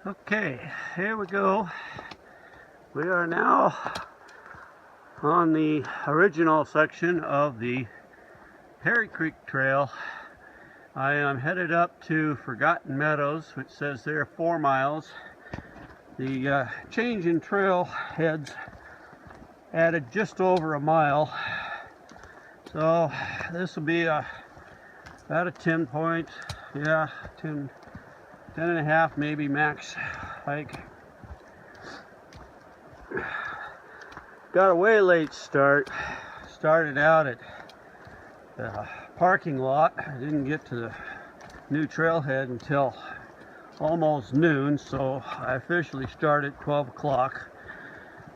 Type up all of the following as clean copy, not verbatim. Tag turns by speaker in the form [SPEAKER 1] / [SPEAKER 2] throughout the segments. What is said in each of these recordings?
[SPEAKER 1] Okay, here we go. We are now on the original section of the Perry Creek Trail. I am headed up to Forgotten Meadows, which says there 4 miles. The change in trail heads added just over a mile. So this will be about a 10 point, 10 and a half maybe max hike. Got a way late start. Started out at the parking lot. I didn't get to the new trailhead until almost noon, so I officially started at 12 o'clock.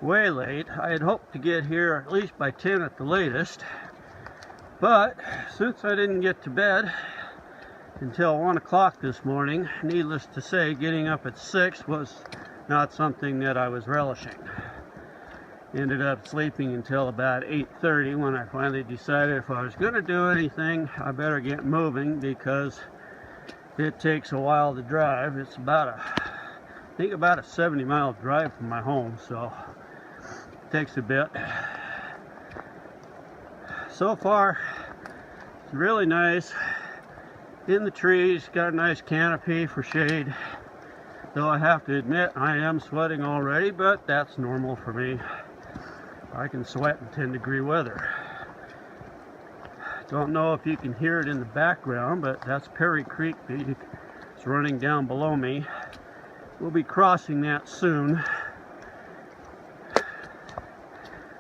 [SPEAKER 1] Way late. I had hoped to get here at least by 10 at the latest, but since I didn't get to bed until 1 o'clock this morning, needless to say, getting up at 6 was not something that I was relishing. Ended up sleeping until about 8:30 when I finally decided if I was going to do anything, I better get moving because it takes a while to drive. It's about I think about a 70-mile drive from my home, so it takes a bit. So far, it's really nice. In the trees, got a nice canopy for shade. Though I have to admit, I am sweating already, but that's normal for me. I can sweat in 10-degree weather. Don't know if you can hear it in the background, but that's Perry Creek. It's running down below me. We'll be crossing that soon.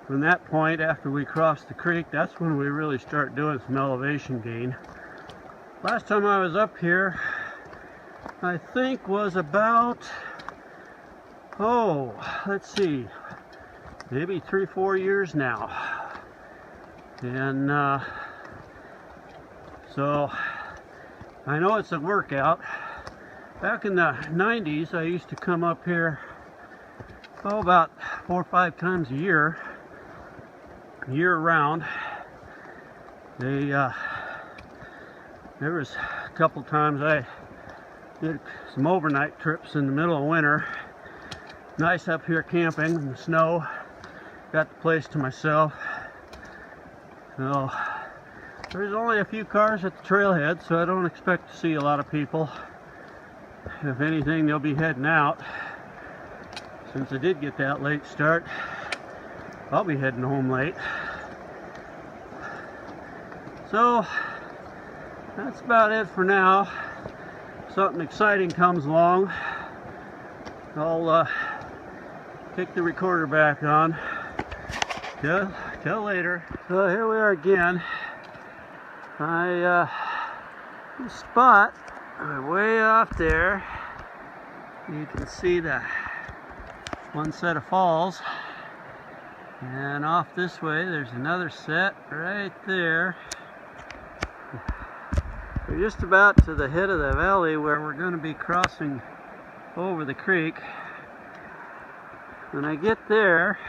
[SPEAKER 1] From that point, after we cross the creek, that's when we really start doing some elevation gain. Last time I was up here, I think was about, let's see, maybe 3-4 years now. And so I know it's a workout. Back in the 90s, I used to come up here about 4 or 5 times a year round. There was a couple times I did some overnight trips in the middle of winter. Nice up here camping in the snow. Got the place to myself. So there's only a few cars at the trailhead, so I don't expect to see a lot of people. If anything, they'll be heading out. Since I did get that late start, I'll be heading home late. So that's about it for now. Something exciting comes along, I'll kick the recorder back on. Till later. So here we are again. This spot way off there. You can see the one set of falls, and off this way there's another set right there. We're just about to the head of the valley where we're going to be crossing over the creek. When I get there,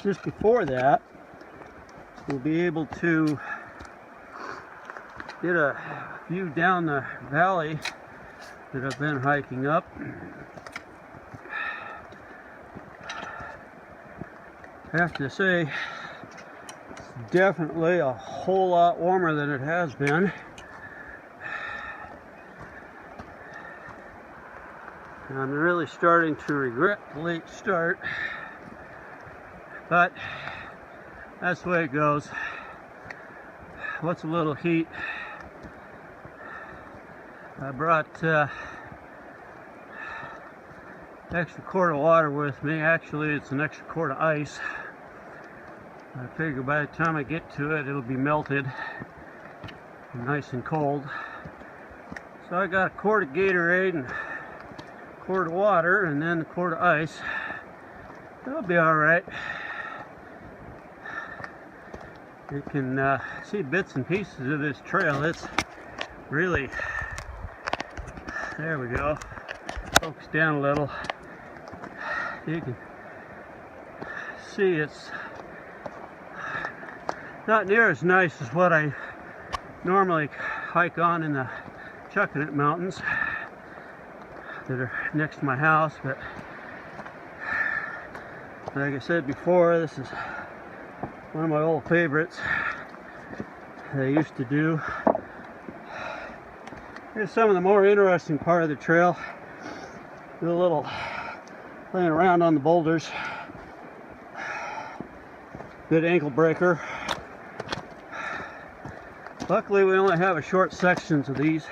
[SPEAKER 1] just before that, we'll be able to get a view down the valley that I've been hiking up. I have to say, it's definitely a whole lot warmer than it has been. I'm really starting to regret the late start, but that's the way it goes. What's a little heat? I brought extra quart of water with me. Actually, it's an extra quart of ice. I figure by the time I get to it, it'll be melted and nice and cold. So I got a quart of Gatorade and a quart of water and then a quart of ice. It'll be alright. You can see bits and pieces of this trail. It's really, there we go, focus down a little. You can see it's not near as nice as what I normally hike on in the Chuckanut Mountains. that are next to my house, but like I said before, this is one of my old favorites that I used to do. Here's some of the more interesting part of the trail. Do a little playing around on the boulders. Good ankle breaker. Luckily we only have a short sections of these.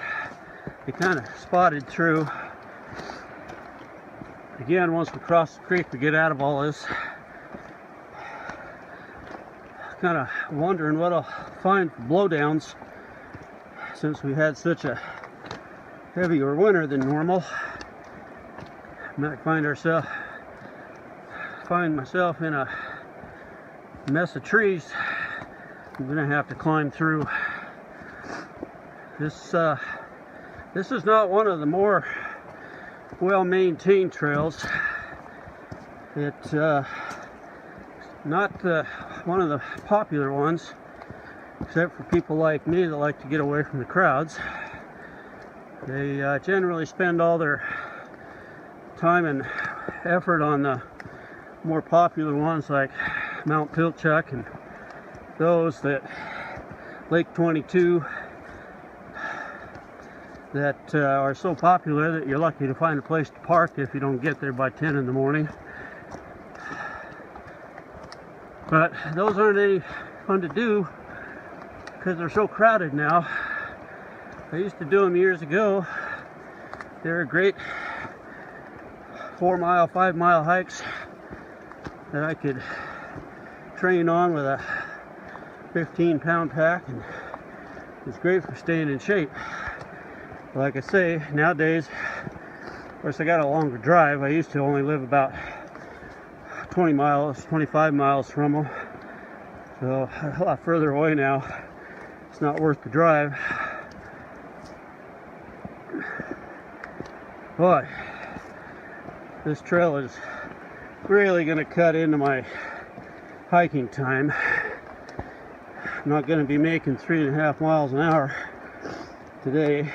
[SPEAKER 1] They kind of spotted through. Again, once we cross the creek, we get out of all this. Kind of wondering what I'll find for blowdowns since we had such a heavier winter than normal. Might find myself in a mess of trees I'm gonna have to climb through. This is not one of the more well-maintained trails. It's not one of the popular ones, except for people like me that like to get away from the crowds. They generally spend all their time and effort on the more popular ones like Mount Pilchuck and those that Lake 22 that are so popular that you're lucky to find a place to park if you don't get there by 10 in the morning. But those aren't any fun to do because they're so crowded now. I used to do them years ago. They're great 4-mile, 5-mile hikes that I could train on with a 15-pound pack, and it's great for staying in shape. Like I say, nowadays, of course I got a longer drive. I used to only live about 20 miles, 25 miles from them, so a lot further away now. It's not worth the drive. Boy, this trail is really going to cut into my hiking time. I'm not going to be making 3.5 miles an hour today.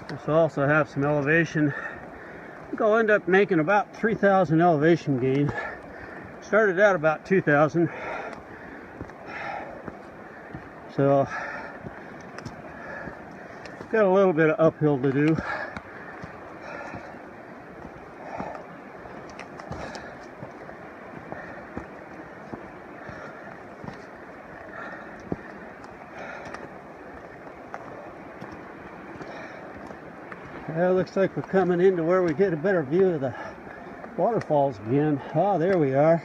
[SPEAKER 1] This will also have some elevation. I think I'll end up making about 3,000 elevation gain. Started out about 2,000. So got a little bit of uphill to do. Well, it looks like we're coming into where we get a better view of the waterfalls again. Oh, there we are.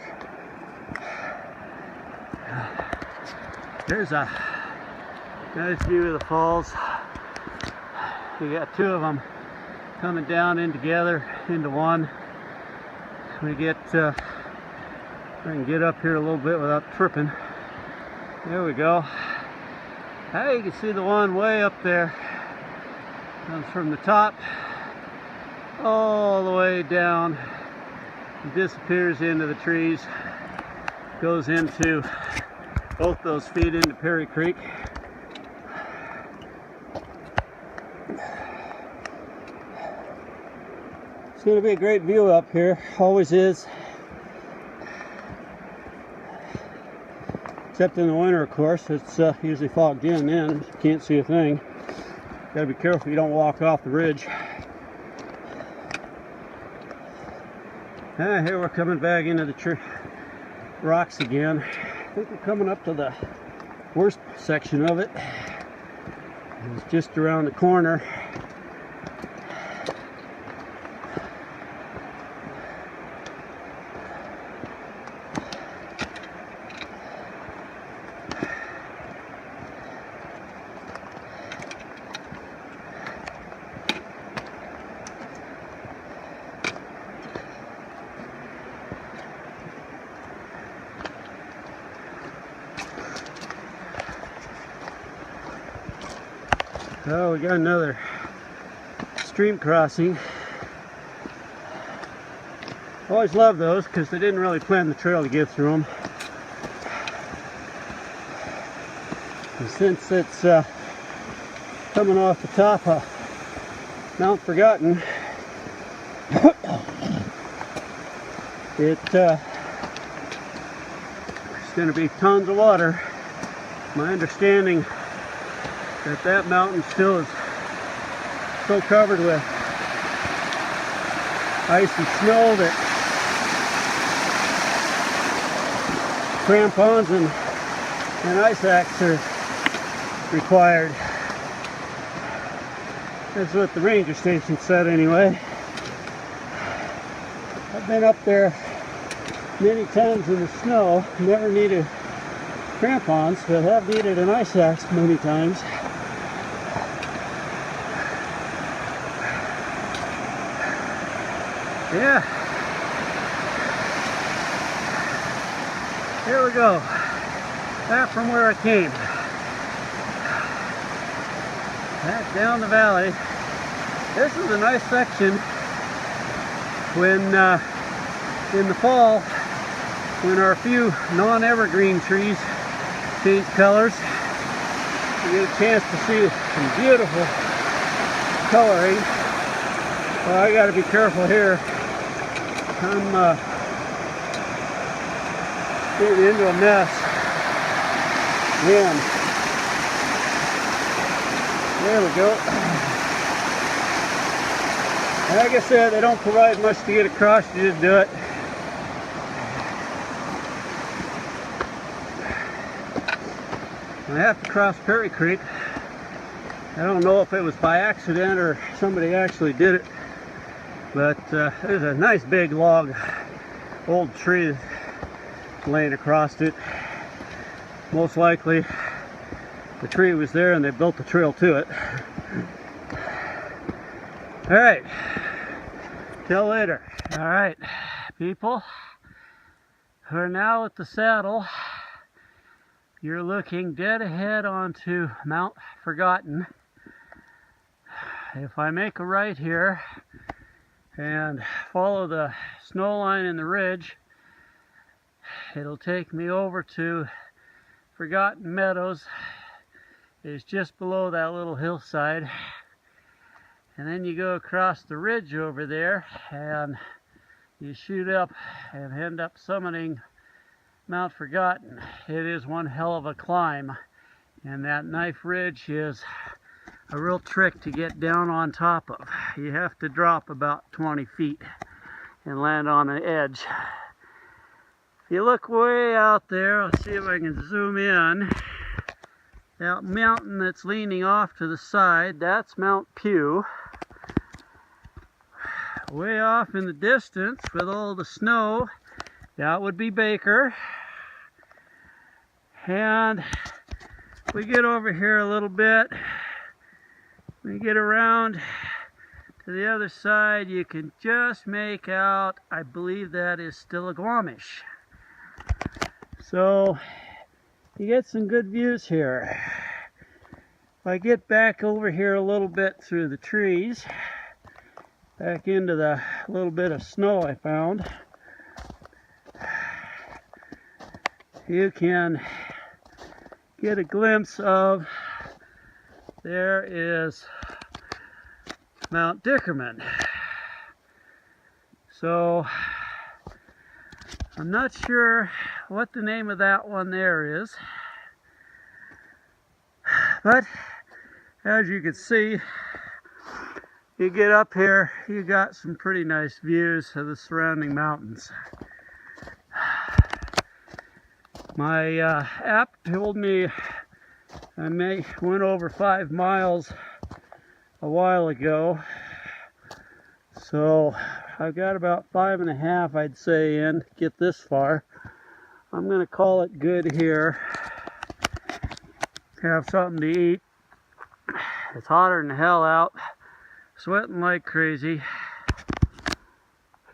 [SPEAKER 1] There's a nice view of the falls. We got two of them coming down in together into one. We get I can get up here a little bit without tripping. There we go. Hey, you can see the one way up there. Comes from the top all the way down, disappears into the trees, goes into, both those feed into Perry Creek. It's going to be a great view up here, always is. Except in the winter, of course, it's usually fogged in then, you can't see a thing. Gotta be careful you don't walk off the ridge. Here we're coming back into the rocks again. I think we're coming up to the worst section of it. It's just around the corner. Oh, we got another stream crossing. Always love those because they didn't really plan the trail to get through them. And since it's coming off the top of Mount Forgotten. There's going to be tons of water. My understanding that that mountain still is so covered with ice and snow that crampons and ice axe are required. That's what the ranger station said anyway. I've been up there many times in the snow, never needed crampons, but have needed an ice axe many times. Yeah. Here we go. Back from where I came. Back down the valley. This is a nice section when in the fall, when our few non-evergreen trees change colors, you get a chance to see some beautiful coloring. Well, I got to be careful here. I'm getting into a mess. Man, there we go. Like I said, they don't provide much to get across. You just do it. I have to cross Perry Creek. I don't know if it was by accident or somebody actually did it, but there's a nice big log, old tree laying across it. Most likely the tree was there and they built the trail to it. Alright, till later. Alright, people, we're now at the saddle. You're looking dead ahead onto Mount Forgotten. If I make a right here and follow the snow line in the ridge, it'll take me over to Forgotten Meadows. It's just below that little hillside. And then you go across the ridge over there and you shoot up and end up summiting Mount Forgotten. It is one hell of a climb, and that knife ridge is a real trick to get down on top of. You have to drop about 20 feet and land on an edge. If you look way out there, I'll see if I can zoom in. That mountain that's leaning off to the side, that's Mount Pugh. Way off in the distance with all the snow, that would be Baker. And we get over here a little bit. We get around to the other side, you can just make out, I believe that is still a Squamish. So you get some good views here. If I get back over here a little bit through the trees, back into the little bit of snow I found, you can get a glimpse of, there is Mount Dickerman. So I'm not sure what the name of that one there is, but as you can see, you get up here, you got some pretty nice views of the surrounding mountains. My app told me I went over 5 miles a while ago, so I've got about 5.5, I'd say, in to get this far. I'm gonna call it good here. Have something to eat. It's hotter than hell out. Sweating like crazy.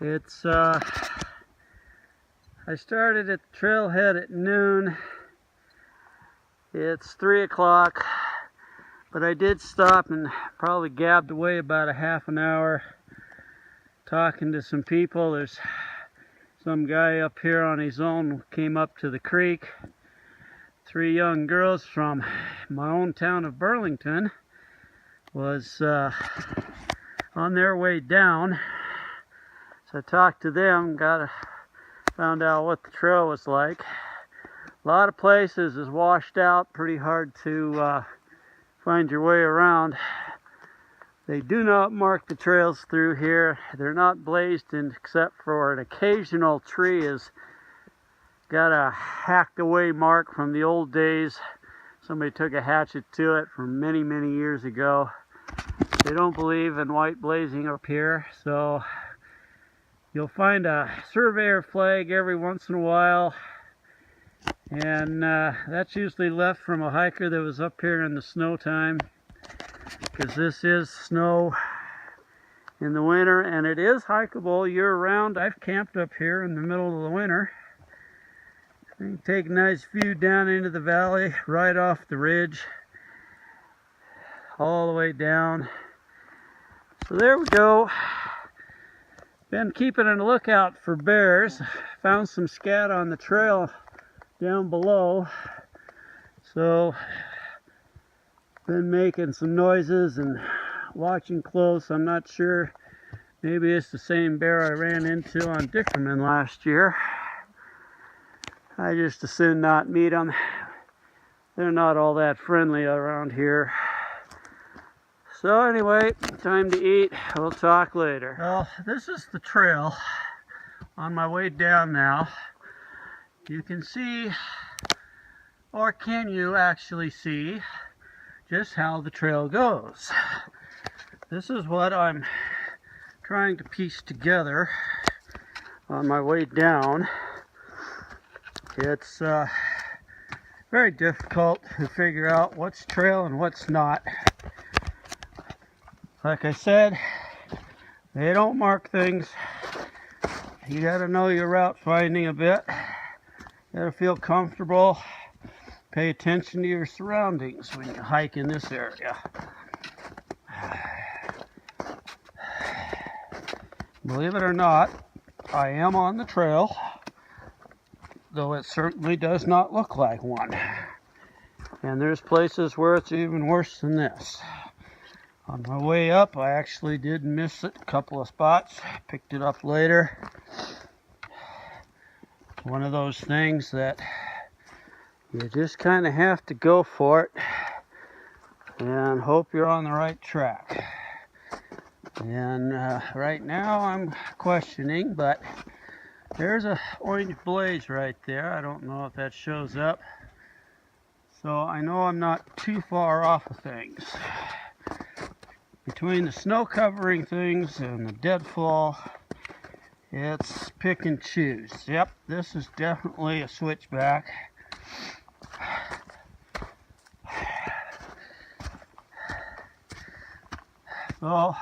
[SPEAKER 1] It's I started at the trailhead at noon. It's 3 o'clock, but I did stop and probably gabbed away about a half an hour talking to some people. There's some guy up here on his own, came up to the creek. 3 young girls from my own town of Burlington was on their way down. So I talked to them, found out what the trail was like. A lot of places is washed out, pretty hard to find your way around. They do not mark the trails through here. They're not blazed in, except for an occasional tree has got a hacked away mark from the old days. Somebody took a hatchet to it from many, many years ago. They don't believe in white blazing up here, so you'll find a surveyor flag every once in a while, and that's usually left from a hiker that was up here in the snow time, because this is snow in the winter, and it is hikeable year-round. I've camped up here in the middle of the winter. You can take a nice view down into the valley, right off the ridge, all the way down. So there we go. Been keeping a lookout for bears. Found some scat on the trail down below. So been making some noises and watching close. I'm not sure. Maybe it's the same bear I ran into on Dickerman last year. I just as soon not meet them. They're not all that friendly around here. So anyway, time to eat. We'll talk later. Well, this is the trail on my way down now. You can see, or can you actually see, just how the trail goes. This is what I'm trying to piece together on my way down. It's very difficult to figure out what's trail and what's not. Like I said, they don't mark things. You gotta know your route finding a bit. You gotta feel comfortable. Pay attention to your surroundings when you hike in this area. Believe it or not, I am on the trail, though it certainly does not look like one. And there's places where it's even worse than this. On my way up, I actually did miss it a couple of spots. Picked it up later. One of those things that you just kind of have to go for it and hope you're on the right track. And right now I'm questioning, but there's a orange blaze right there. I don't know if that shows up. So I know I'm not too far off of things. Between the snow covering things and the deadfall, it's pick and choose. Yep, this is definitely a switchback. So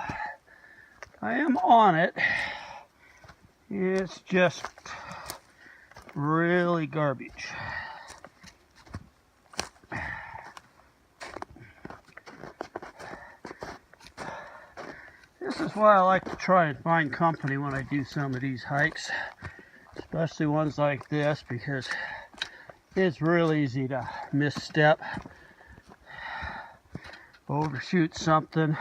[SPEAKER 1] I am on it. It's just really garbage. This is why I like to try and find company when I do some of these hikes, especially ones like this, because it's real easy to misstep, overshoot something.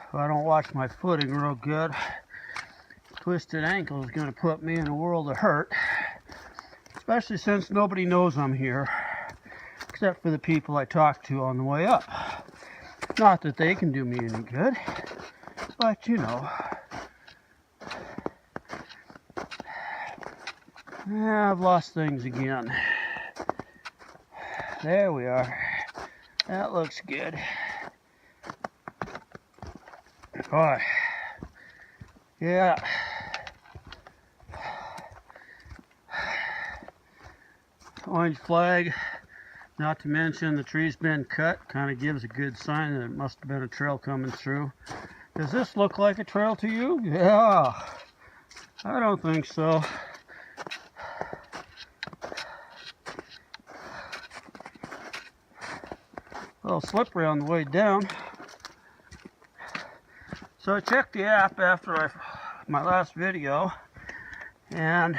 [SPEAKER 1] If I don't watch my footing real good, twisted ankle is going to put me in a world of hurt, especially since nobody knows I'm here, except for the people I talk to on the way up. Not that they can do me any good, but you know. Yeah, I've lost things again. There we are. That looks good. Boy. Yeah. Orange flag. Not to mention the tree's been cut. Kind of gives a good sign that it must have been a trail coming through. Does this look like a trail to you? Yeah. I don't think so. A little slippery on the way down. So I checked the app after my last video, and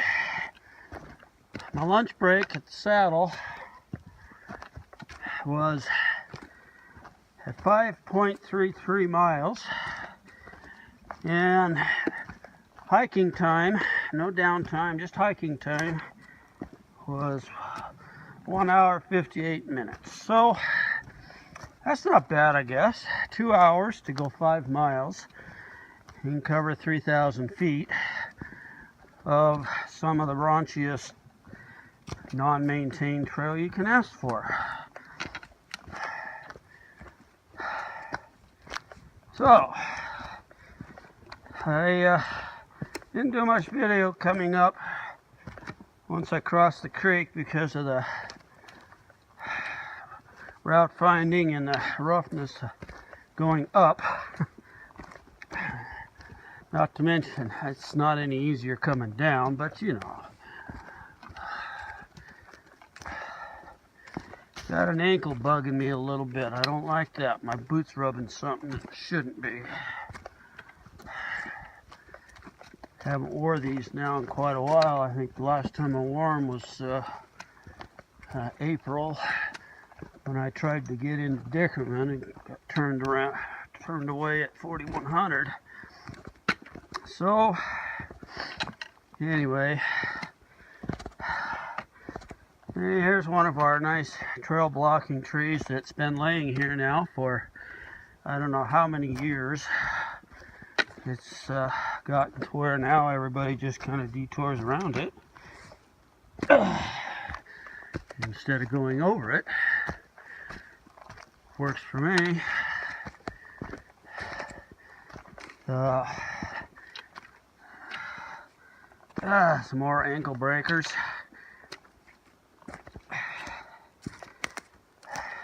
[SPEAKER 1] my lunch break at the saddle was at 5.33 miles, and hiking time, no downtime, just hiking time, was 1 hour 58 minutes. So that's not bad, I guess. 2 hours to go 5 miles. You can cover 3,000 feet of some of the raunchiest non-maintained trail you can ask for. So I didn't do much video coming up once I crossed the creek because of the route finding and the roughness going up. Not to mention, it's not any easier coming down, but you know. Got an ankle bugging me a little bit. I don't like that. My boot's rubbing something that shouldn't be. Haven't wore these now in quite a while. I think the last time I wore them was April, when I tried to get into Dickerman and got turned away at 4,100. So, anyway, here's one of our nice trail blocking trees that's been laying here now for I don't know how many years. It's gotten to where now everybody just kind of detours around it instead of going over it. Works for me. Some more ankle breakers.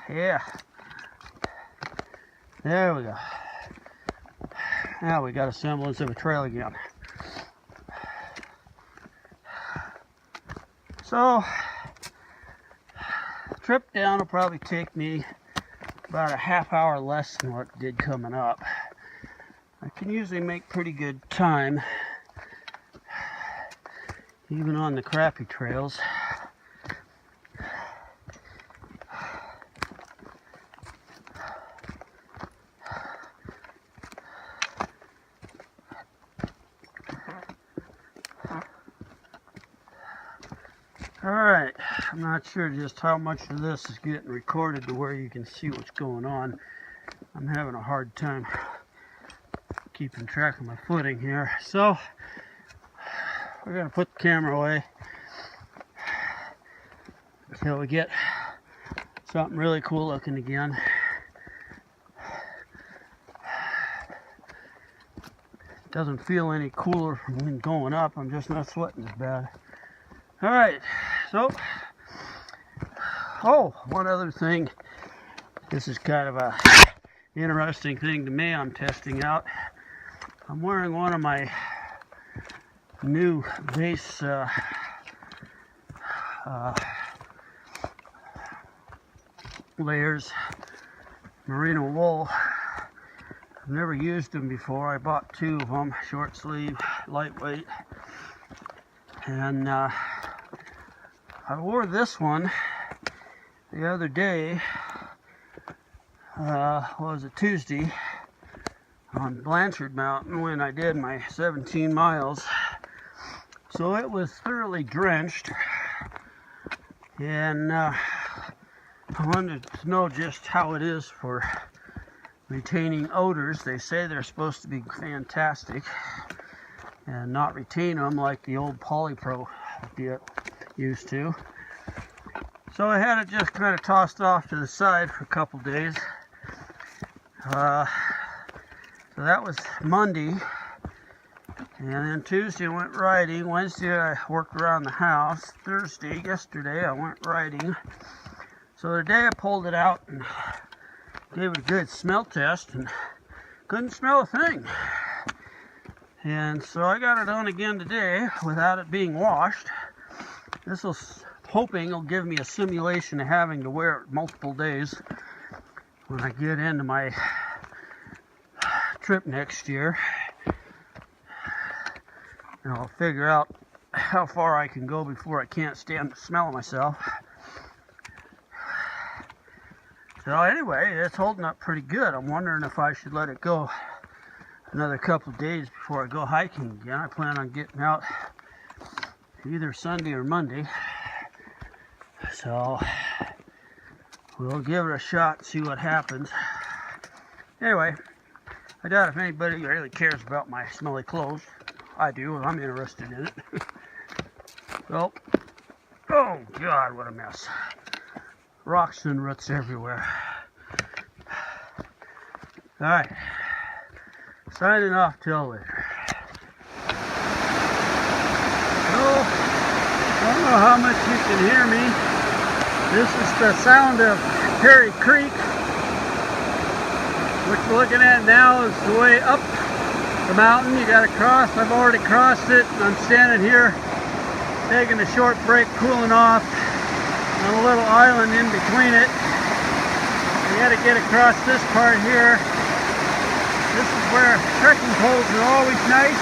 [SPEAKER 1] Yeah. There we go. Now we got a semblance of a trail again. So, the trip down will probably take me about a half hour less than what it did coming up. I can usually make pretty good time, even on the crappy trails. Alright, I'm not sure just how much of this is getting recorded to where you can see what's going on. I'm having a hard time keeping track of my footing here. So, we're going to put the camera away until we get something really cool looking again. It doesn't feel any cooler from going up. I'm just not sweating as bad. Alright, so, one other thing. This is kind of a interesting thing to me I'm testing out. I'm wearing one of my new base layers, merino wool. I've never used them before. I bought 2 of them, short sleeve, lightweight. And I wore this one the other day, was it Tuesday, on Blanchard Mountain when I did my 17 miles. So it was thoroughly drenched, and I wanted to know just how it is for retaining odors. They say they're supposed to be fantastic and not retain them like the old Polypro used to. So I had it just kind of tossed off to the side for a couple days. So that was Monday, and then Tuesday I went riding. Wednesday I worked around the house. Yesterday I went riding. So today I pulled it out and gave it a good smell test and couldn't smell a thing. And so I got it on again today without it being washed. This will, hoping, will give me a simulation of having to wear it multiple days when I get into my trip next year. And I'll figure out how far I can go before I can't stand the smell of myself. So anyway, it's holding up pretty good. I'm wondering if I should let it go another couple of days before I go hiking again. I plan on getting out either Sunday or Monday. So we'll give it a shot and see what happens. Anyway, I doubt if anybody really cares about my smelly clothes. I do, I'm interested in it. So, oh God, what a mess. Rocks and roots everywhere. Alright, signing off till later. So, I don't know how much you can hear me. This is the sound of Perry Creek. What you're looking at now is the way up the mountain. You gotta cross. I've already crossed it. I'm standing here taking a short break, cooling off on a little island in between it. You gotta get across this part here. This is where trekking poles are always nice.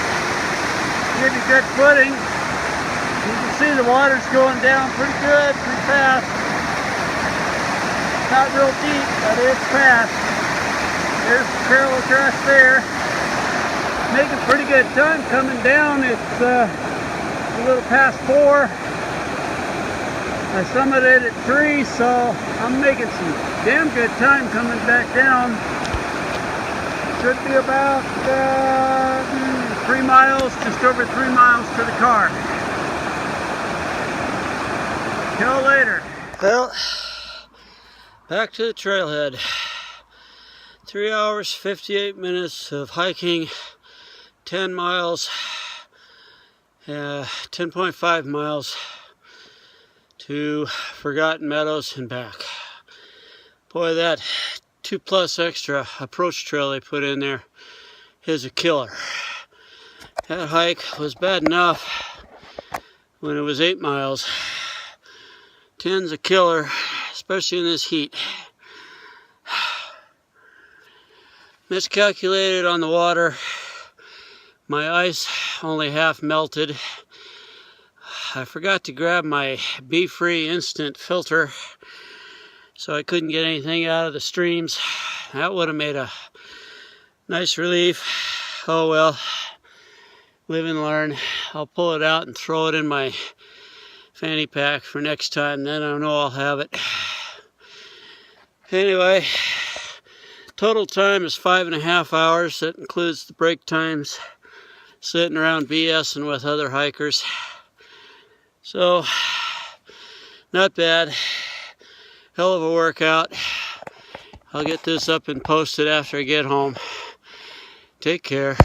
[SPEAKER 1] Give you good footing. You can see the water's going down pretty good, pretty fast. Not real deep, but it's fast. There's the trail across there. Making pretty good time coming down. It's a little past 4. I summited at 3, so I'm making some damn good time coming back down. Should be about 3 miles, just over 3 miles to the car. Till later. Well, back to the trailhead. 3 hours, 58 minutes of hiking, 10 miles, 10.5 miles to Forgotten Meadows and back. Boy, that 2+ extra approach trail they put in there is a killer. That hike was bad enough when it was 8 miles. 10's a killer, especially in this heat. Miscalculated on the water. My ice only half melted. I forgot to grab my Be-Free instant filter, so I couldn't get anything out of the streams. That would have made a nice relief. Oh well, live and learn. I'll pull it out and throw it in my fanny pack for next time, then I know I'll have it. Anyway, total time is 5.5 hours. That includes the break times, sitting around BSing with other hikers. So, not bad. Hell of a workout. I'll get this up and posted after I get home. Take care.